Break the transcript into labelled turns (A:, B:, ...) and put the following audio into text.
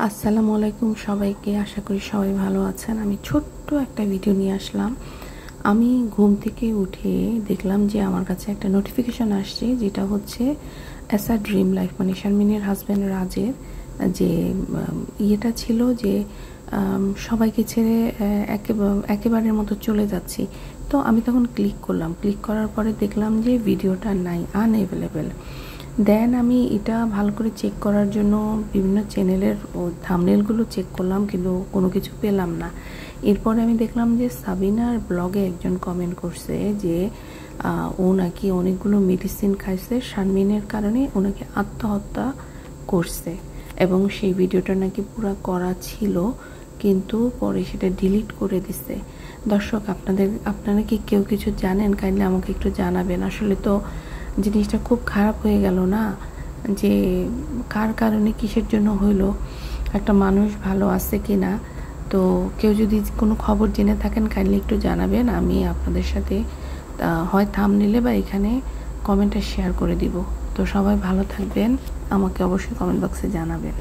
A: আসসালামু আলাইকুম সবাইকে। আশা করি সবাই ভালো আছেন। আমি ছোট্ট একটা ভিডিও নিয়ে আসলাম। আমি ঘুম থেকে উঠে দেখলাম যে আমার কাছে একটা নোটিফিকেশন আসছে, যেটা হচ্ছে এসা ড্রিম লাইফ, মানে শারমিনের হাজব্যান্ড রাজের যে ইয়েটা ছিল যে সবাইকে ছেড়ে একেবারের মতো চলে যাচ্ছি। তো আমি তখন ক্লিক করলাম। ক্লিক করার পরে দেখলাম যে ভিডিওটা নাই, আনঅ্যাভেলেবেল। দেন আমি এটা ভালো করে চেক করার জন্য বিভিন্ন চ্যানেলের থাম্বনেলগুলো চেক করলাম, কিন্তু কোনো কিছু পেলাম না। এরপরে আমি দেখলাম যে সাবিনার ব্লগে একজন কমেন্ট করছে যে ও নাকি অনেকগুলো মেডিসিন খাইছে, শারমিনের কারণে ওনাকে আত্মহত্যা করছে, এবং সেই ভিডিওটা নাকি পুরো করা ছিল, কিন্তু পরে সেটা ডিলিট করে দিছে। দর্শক, আপনারা কি কেউ কিছু জানেন? কাইন্ডলি আমাকে একটু জানাবেন। আসলে তো জিনিসটা খুব খারাপ হয়ে গেল না, যে কার কারণে কিসের জন্য হইলো, একটা মানুষ ভালো আছে কি না। তো কেউ যদি কোনো খবর জেনে থাকেন কাইন্ডলি একটু জানাবেন। আমি আপনাদের সাথে হয় থাম্বনেলে বা এখানে কমেন্টে শেয়ার করে দিব। তো সবাই ভালো থাকবেন, আমাকে অবশ্যই কমেন্ট বক্সে জানাবেন।